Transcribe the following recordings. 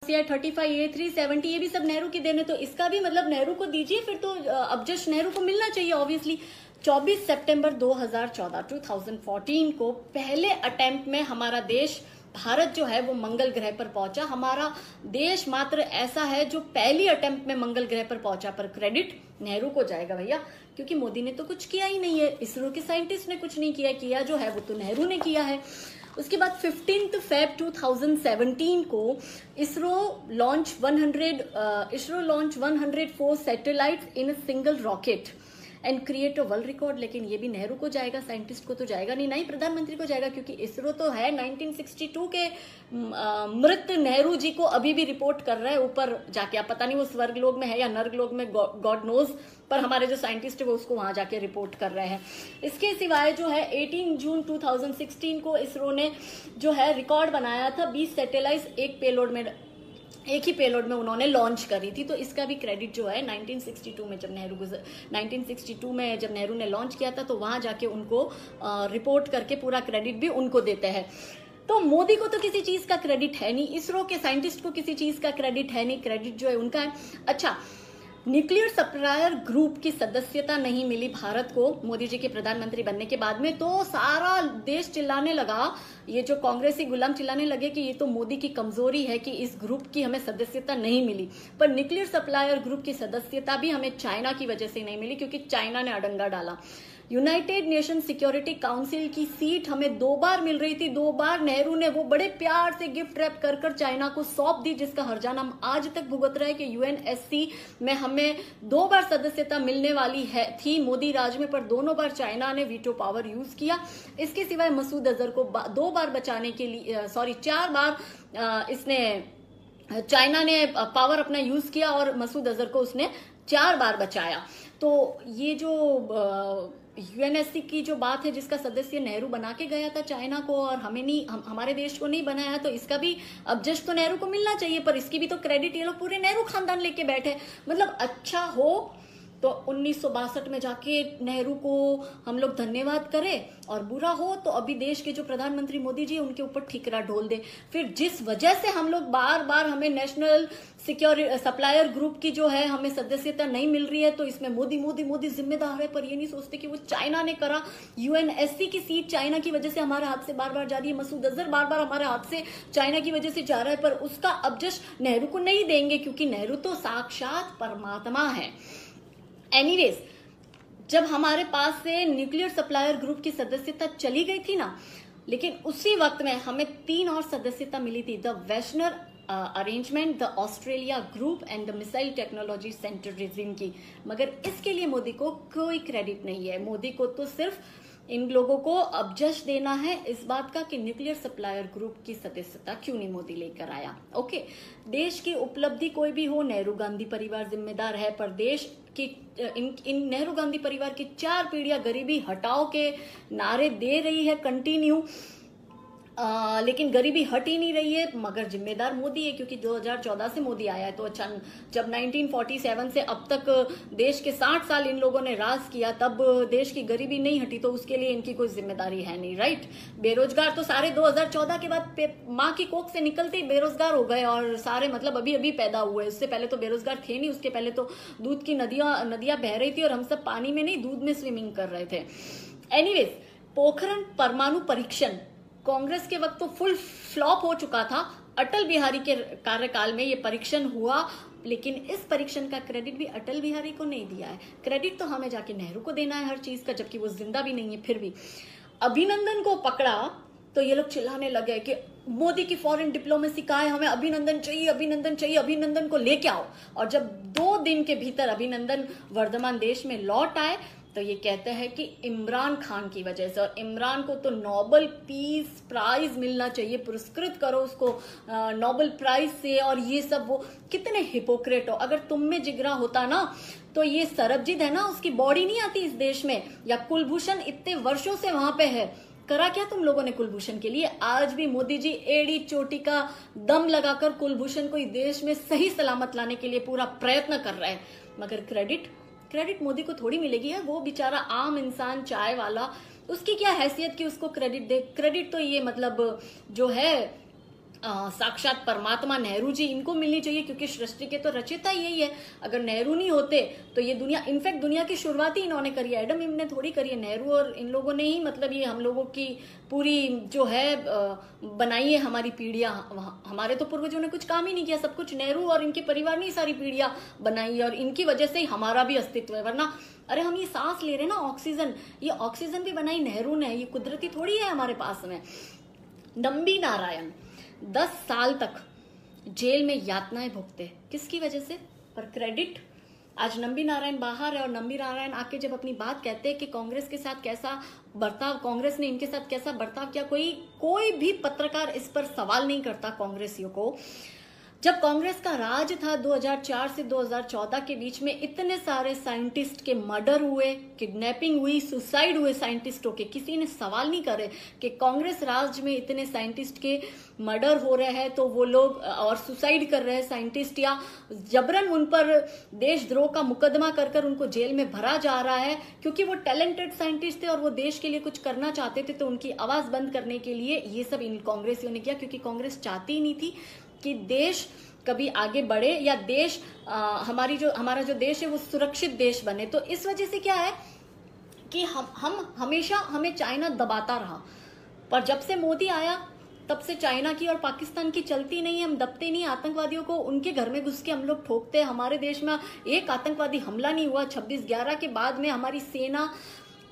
35A370 ये भी सब नेहरू की देन है, तो इसका भी मतलब नेहरू को दीजिए फिर तो अब जस्ट नेहरू को मिलना चाहिए ऑब्वियसली। 24 सितंबर 2014 को पहले अटेम्प्ट में हमारा देश भारत जो है वो मंगल ग्रह पर पहुंचा। हमारा देश मात्र ऐसा है जो पहली अटेम्प्ट में मंगल ग्रह पर पहुंचा, पर क्रेडिट नेहरू को जाएगा भैया, क्योंकि मोदी ने तो कुछ किया ही नहीं है, इसरो के साइंटिस्ट ने कुछ नहीं किया जो है वो तो नेहरू ने किया है। उसके बाद 15 फेब 2017 को ISRO launch 104 satellites in a single rocket and create a world record. लेकिन ये भी नेहरू को जाएगा, साइंटिस्ट को तो जाएगा नहीं, ना ही प्रधानमंत्री को जाएगा, क्योंकि इसरो तो है 1962 के मृत नेहरू जी को अभी भी रिपोर्ट कर रहा है ऊपर जाके। आप पता नहीं वो स्वर्ग लोक में है या नर्क लोक में, गॉड नोज, पर हमारे जो साइंटिस्ट है वो उसको वहां जाके रिपोर्ट कर रहे हैं। इसके सिवाय जो है 18 जून 2016 को इसरो ने जो है रिकॉर्ड बनाया था, 20 सैटेलाइट एक ही पेलोड में उन्होंने लॉन्च करी थी। तो इसका भी क्रेडिट जो है 1962 में जब नेहरू ने लॉन्च किया था, तो वहां जाके उनको रिपोर्ट करके पूरा क्रेडिट भी उनको देते हैं। तो मोदी को तो किसी चीज का क्रेडिट है नहीं, इसरो के साइंटिस्ट को किसी चीज का क्रेडिट है नहीं, क्रेडिट जो है उनका है। अच्छा, न्यूक्लियर सप्लायर ग्रुप की सदस्यता नहीं मिली भारत को मोदी जी के प्रधानमंत्री बनने के बाद में, तो सारा देश चिल्लाने लगा, ये जो कांग्रेसी गुलाम चिल्लाने लगे कि ये तो मोदी की कमजोरी है कि इस ग्रुप की हमें सदस्यता नहीं मिली। पर न्यूक्लियर सप्लायर ग्रुप की सदस्यता भी हमें चाइना की वजह से नहीं मिली, क्योंकि चाइना ने अडंगा डाला। यूनाइटेड नेशन सिक्योरिटी काउंसिल की सीट हमें 2 बार मिल रही थी, 2 बार नेहरू ने वो बड़े प्यार से गिफ्ट रैप कर चाइना को सौंप दी, जिसका हर्जाना हम आज तक भुगत रहे हैं कि यूएनएससी में हमें 2 बार सदस्यता मिलने वाली है थी मोदी राज में, पर दोनों बार चाइना ने वीटो पावर यूज किया। इसके सिवाय मसूद अजहर को 2 बार बचाने के लिए 4 बार इसने चाइना ने पावर अपना यूज किया और मसूद अजहर को उसने 4 बार बचाया। तो ये जो यूएनएससी की जो बात है, जिसका सदस्य नेहरू बना के गया था चाइना को और हमें नहीं, हमारे देश को नहीं बनाया, तो इसका भी अब जस्ट तो नेहरू को मिलना चाहिए, पर इसकी भी तो क्रेडिट ये लोग पूरे नेहरू खानदान लेके बैठे। मतलब अच्छा हो तो 1962 में जाके नेहरू को हम लोग धन्यवाद करें, और बुरा हो तो अभी देश के जो प्रधानमंत्री मोदी जी उनके ऊपर ठिकरा ढोल दे। फिर जिस वजह से हम लोग बार बार हमें नेशनल सिक्योरिटी सप्लायर ग्रुप की जो है हमें सदस्यता नहीं मिल रही है, तो इसमें मोदी मोदी मोदी जिम्मेदार है, पर ये नहीं सोचते कि वो चाइना ने करा। यूएनएससी की सीट चाइना की वजह से हमारे हाथ से बार बार जा रही है, मसूद अजहर बार बार हमारे हाथ से चाइना की वजह से जा रहा है, पर उसका अब जस्ट नेहरू को नहीं देंगे, क्योंकि नेहरू तो साक्षात परमात्मा है। एनीवेज, जब हमारे पास से न्यूक्लियर सप्लायर ग्रुप की सदस्यता चली गई थी ना, लेकिन उसी वक्त में हमें 3 और सदस्यता मिली थी, the western arrangement, the Australia group and the missile technology centre regime की। मगर इसके लिए मोदी को कोई क्रेडिट नहीं है। मोदी को तो सिर्फ इन लोगों को अब जस्ट देना है इस बात का कि न्यूक्लियर सप्लायर ग्रुप की सदस्यता क्यों नहीं मोदी लेकर आया। ओके, देश की उपलब्धि कोई भी हो, नेहरू गांधी परिवार जिम्मेदार है, पर देश की इन नेहरू गांधी परिवार की 4 पीढ़ियां गरीबी हटाओ के नारे दे रही है कंटिन्यू, लेकिन गरीबी हट ही नहीं रही है। मगर जिम्मेदार मोदी है, क्योंकि 2014 से मोदी आया है, तो अच्छा, जब 1947 से अब तक देश के 60 साल इन लोगों ने राज किया, तब देश की गरीबी नहीं हटी, तो उसके लिए इनकी कोई जिम्मेदारी है नहीं, राइट। बेरोजगार तो सारे 2014 के बाद माँ की कोख से निकलते ही बेरोजगार हो गए, और सारे मतलब अभी अभी पैदा हुए, उससे पहले तो बेरोजगार थे नहीं, उसके पहले तो दूध की नदियां बह रही थी और हम सब पानी में नहीं दूध में स्विमिंग कर रहे थे। एनीवेज, पोखरण परमाणु परीक्षण कांग्रेस के वक्त तो फुल फ्लॉप हो चुका था। अटल बिहारी के कार्यकाल में ये परीक्षण हुआ, लेकिन इस परीक्षण का क्रेडिट भी अटल बिहारी को नहीं दिया है। क्रेडिट तो हमें जाके नेहरू को देना है हर चीज का, जबकि वो जिंदा भी नहीं है। फिर भी अभिनंदन को पकड़ा तो ये लोग चिल्लाने लगे कि मोदी की फॉरेन डिप्लोमेसी कहाँ है, हमें अभिनंदन चाहिए, अभिनंदन चाहिए, अभिनंदन को लेके आओ। और जब 2 दिन के भीतर अभिनंदन वर्धमान देश में लौट आए, तो ये कहते हैं कि इमरान खान की वजह से, और इमरान को तो नोबेल पीस प्राइज मिलना चाहिए, पुरस्कृत करो उसको नोबेल प्राइज से। और ये सब वो कितने हिपोक्रेट हो। अगर तुम में जिगरा होता ना, तो ये सरबजीत है ना, उसकी बॉडी नहीं आती इस देश में, या कुलभूषण इतने वर्षों से वहां पे है। करा क्या तुम लोगों ने कुलभूषण के लिए? आज भी मोदी जी एड़ी चोटी का दम लगाकर कुलभूषण को इस देश में सही सलामत लाने के लिए पूरा प्रयत्न कर रहे हैं। मगर क्रेडिट मोदी को थोड़ी मिलेगी है, वो बेचारा आम इंसान चाय वाला, उसकी क्या हैसियत कि उसको क्रेडिट दे। क्रेडिट तो ये मतलब जो है साक्षात परमात्मा नेहरू जी, इनको मिलनी चाहिए, क्योंकि सृष्टि के तो रचयिता यही है। अगर नेहरू नहीं होते तो ये दुनिया, इनफैक्ट दुनिया की शुरुआत ही इन्होंने करी है, एडम ने थोड़ी करी है, नेहरू और इन लोगों ने ही मतलब ये हम लोगों की पूरी जो है बनाई है हमारी पीढ़ियां। हमारे तो पूर्वजों ने कुछ काम ही नहीं किया, सब कुछ नेहरू और इनके परिवार ने ही सारी पीढ़ियां बनाई है, और इनकी वजह से ही हमारा भी अस्तित्व है। वरना अरे हम ये सांस ले रहे हैं ना ऑक्सीजन, ये ऑक्सीजन भी बनाई नेहरू ने, ये कुदरती थोड़ी है हमारे पास में। नंबी नारायण 10 साल तक जेल में यातनाएं भुगते, किसकी वजह से? पर क्रेडिट आज नंबी नारायण बाहर है, और नंबी नारायण आके जब अपनी बात कहते हैं कि कांग्रेस के साथ कैसा बर्ताव, कांग्रेस ने इनके साथ कैसा बर्ताव किया, कोई भी पत्रकार इस पर सवाल नहीं करता कांग्रेसियों को। जब कांग्रेस का राज था 2004 से 2014 के बीच में, इतने सारे साइंटिस्ट के मर्डर हुए, किडनैपिंग हुई, सुसाइड हुए साइंटिस्टों के, किसी ने सवाल नहीं करे कि कांग्रेस राज में इतने साइंटिस्ट के मर्डर हो रहे हैं तो वो लोग और सुसाइड कर रहे हैं साइंटिस्ट, या जबरन उन पर देशद्रोह का मुकदमा कर कर उनको जेल में भरा जा रहा है क्योंकि वो टैलेंटेड साइंटिस्ट थे और वो देश के लिए कुछ करना चाहते थे, तो उनकी आवाज बंद करने के लिए ये सब इन कांग्रेसियों ने किया, क्योंकि कांग्रेस चाहती ही नहीं थी कि देश कभी आगे बढ़े, या देश हमारा जो देश है वो सुरक्षित देश बने। तो इस वजह से क्या है कि हम हमेशा, हमें चाइना दबाता रहा, पर जब से मोदी आया तब से चाइना की और पाकिस्तान की चलती नहीं है, हम दबते नहीं। आतंकवादियों को उनके घर में घुस के हम लोग ठोकते हैं। हमारे देश में एक आतंकवादी हमला नहीं हुआ 26/11 के बाद में। हमारी सेना,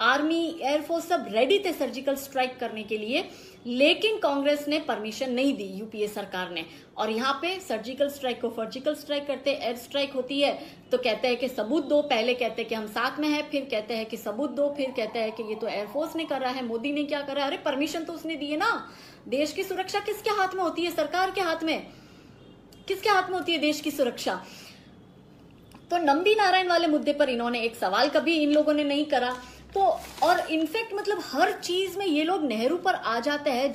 आर्मी, एयरफोर्स सब रेडी थे सर्जिकल स्ट्राइक करने के लिए, लेकिन कांग्रेस ने परमिशन नहीं दी, यूपीए सरकार ने। और यहाँ पे सर्जिकल स्ट्राइक को फर्जिकल स्ट्राइक करते, एयर स्ट्राइक होती है तो कहते हैं कि सबूत दो, पहले कहते हैं कि हम साथ में हैं, फिर कहते हैं कि सबूत दो, फिर कहते हैं कि ये तो एयरफोर्स ने करा है, मोदी ने क्या करा। अरे परमिशन तो उसने दी है ना। देश की सुरक्षा किसके हाथ में होती है? सरकार के हाथ में। किसके हाथ में होती है देश की सुरक्षा? तो नंबी नारायण वाले मुद्दे पर इन्होंने एक सवाल कभी इन लोगों ने नहीं करा। तो और इनफैक्ट मतलब हर चीज में ये लोग नेहरू पर आ जाते हैं,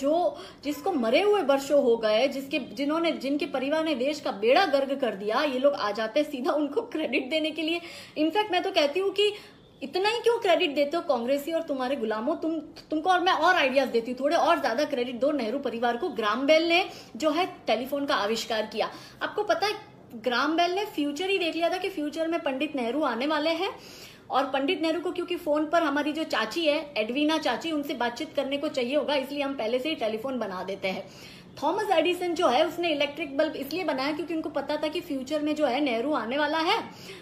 जिसको मरे हुए वर्षों हो गए, जिनके परिवार ने देश का बेड़ा गर्क कर दिया, ये लोग आ जाते हैं सीधा उनको क्रेडिट देने के लिए। इनफैक्ट मैं तो कहती हूँ कि इतना ही क्यों क्रेडिट देते हो कांग्रेसी और तुम्हारे गुलामों, तुमको और मैं और आइडियाज देती हूँ, थोड़े और ज्यादा क्रेडिट दो नेहरू परिवार को। ग्राम बेल ने जो है टेलीफोन का आविष्कार किया, आपको पता है ग्राम बेल ने फ्यूचर ही देख लिया था कि फ्यूचर में पंडित नेहरू आने वाले हैं, और पंडित नेहरू को क्योंकि फोन पर हमारी जो चाची है एडवीना चाची, उनसे बातचीत करने को चाहिए होगा, इसलिए हम पहले से ही टेलीफोन बना देते हैं। थॉमस एडिसन जो है उसने इलेक्ट्रिक बल्ब इसलिए बनाया क्योंकि उनको पता था कि फ्यूचर में जो है नेहरू आने वाला है,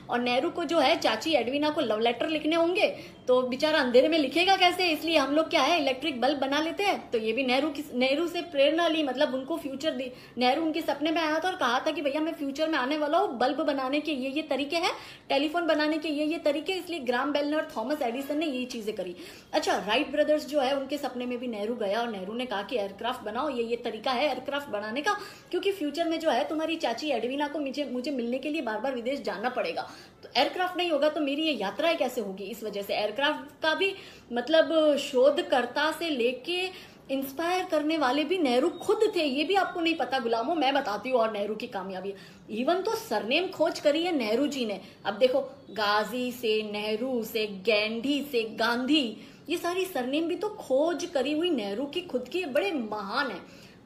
और नेहरू को जो है चाची एडवीना को लव लेटर लिखने होंगे, तो बेचारा अंधेरे में लिखेगा कैसे, इसलिए हम लोग क्या है इलेक्ट्रिक बल्ब बना लेते हैं। तो ये भी नेहरू से प्रेरणा ली, मतलब उनको फ्यूचर दी। नेहरू उनके सपने में आया था और कहा था कि भैया मैं फ्यूचर में आने वाला हूँ, बल्ब बनाने के ये तरीके हैं, टेलीफोन बनाने के ये तरीके, इसलिए ग्राम बेल ने और थॉमस एडिसन ने यही चीजें करी। अच्छा, राइट ब्रदर्स जो है उनके सपने में भी नेहरू गया और नेहरू ने कहा कि एयरक्राफ्ट बनाओ, ये तरीका है एयरक्राफ्ट बनाने का, क्योंकि फ्यूचर में जो है तुम्हारी चाची एडवीना को मुझे मिलने के लिए बार बार विदेश जाना पड़ेगा, तो एयरक्राफ्ट नहीं होगा तो मेरी ये यात्राएं कैसे होगी। इस वजह से एयरक्राफ्ट का भी मतलब शोधकर्ता से लेके इंस्पायर करने वाले भी नेहरू खुद थे, ये भी आपको नहीं पता गुलामों, मैं बताती हूँ। और नेहरू की कामयाबी, इवन तो सरनेम खोज करी है नेहरू जी ने। अब देखो गाजी से, नेहरू से, गैंधी से, गांधी, ये सारी सरनेम भी तो खोज करी हुई नेहरू की खुद की, बड़े महान है।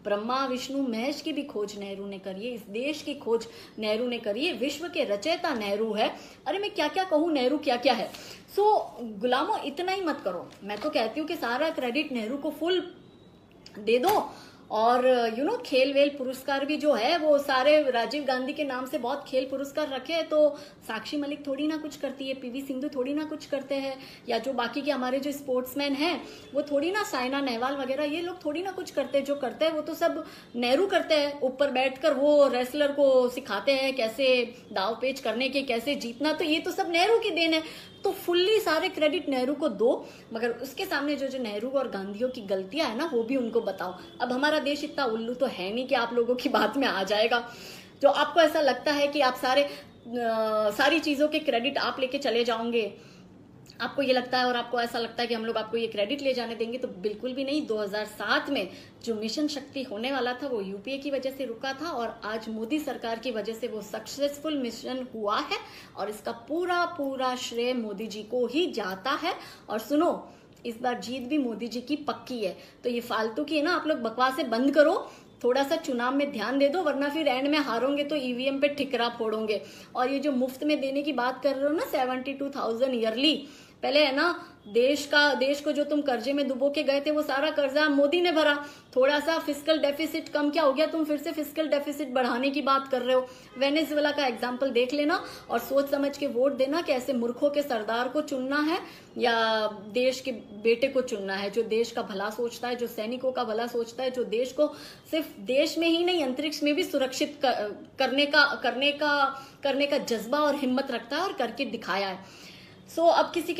ब्रह्मा विष्णु महेश की भी खोज नेहरू ने करी है, इस देश की खोज नेहरू ने करी है, विश्व के रचयिता नेहरू है। अरे मैं क्या क्या कहूँ, नेहरू क्या क्या है। सो गुलामों इतना ही मत करो, मैं तो कहती हूँ कि सारा क्रेडिट नेहरू को फुल दे दो। और खेल वेल पुरस्कार भी जो है वो सारे राजीव गांधी के नाम से बहुत खेल पुरस्कार रखे हैं, तो साक्षी मलिक थोड़ी ना कुछ करती है, पीवी सिंधु थोड़ी ना कुछ करते हैं, या जो बाकी के हमारे जो स्पोर्ट्समैन हैं वो थोड़ी ना, साइना नेहवाल वगैरह ये लोग थोड़ी ना कुछ करते हैं। जो करते हैं वो तो सब नेहरू करते हैं, ऊपर बैठकर वो रेसलर को सिखाते हैं कैसे दाव पेच करने के, कैसे जीतना, तो ये तो सब नेहरू की देन है। तो फुल्ली सारे क्रेडिट नेहरू को दो, मगर उसके सामने जो नेहरू और गांधियों की गलतियां है ना वो भी उनको बताओ। अब हमारा देश इतना उल्लू तो है नहीं कि आप लोगों की बात में आ जाएगा, जो आपको ऐसा लगता है कि आप सारी चीजों के क्रेडिट आप लेके चले जाओगे, आपको ये लगता है और आपको ऐसा लगता है कि हम लोग आपको ये क्रेडिट ले जाने देंगे, तो बिल्कुल भी नहीं। 2007 में जो मिशन शक्ति होने वाला था वो यूपीए की वजह से रुका था, और आज मोदी सरकार की वजह से वो सक्सेसफुल मिशन हुआ है, और इसका पूरा पूरा श्रेय मोदी जी को ही जाता है। और सुनो, इस बार जीत भी मोदी जी की पक्की है, तो ये फालतू की है ना, आप लोग बकवासें बंद करो, थोड़ा सा चुनाव में ध्यान दे दो, वरना फिर एंड में हारोगे तो ईवीएम पे ठिकरा फोड़ोगे। और ये जो मुफ्त में देने की बात कर रहे हो ना 72,000 ईयरली, पहले है ना देश को जो तुम कर्जे में डुबो के गए थे वो सारा कर्जा मोदी ने भरा। थोड़ा सा फिस्कल डेफिसिट कम क्या हो गया, तुम फिर से फिस्कल डेफिसिट बढ़ाने की बात कर रहे हो। वेनेजुएला का एग्जांपल देख लेना और सोच समझ के वोट देना कि ऐसे मूर्खों के सरदार को चुनना है या देश के बेटे को चुनना है, जो देश का भला सोचता है, जो सैनिकों का भला सोचता है, जो देश को सिर्फ देश में ही नहीं अंतरिक्ष में भी सुरक्षित करने का जज्बा और हिम्मत रखता है और करके दिखाया है। सो अब किसी के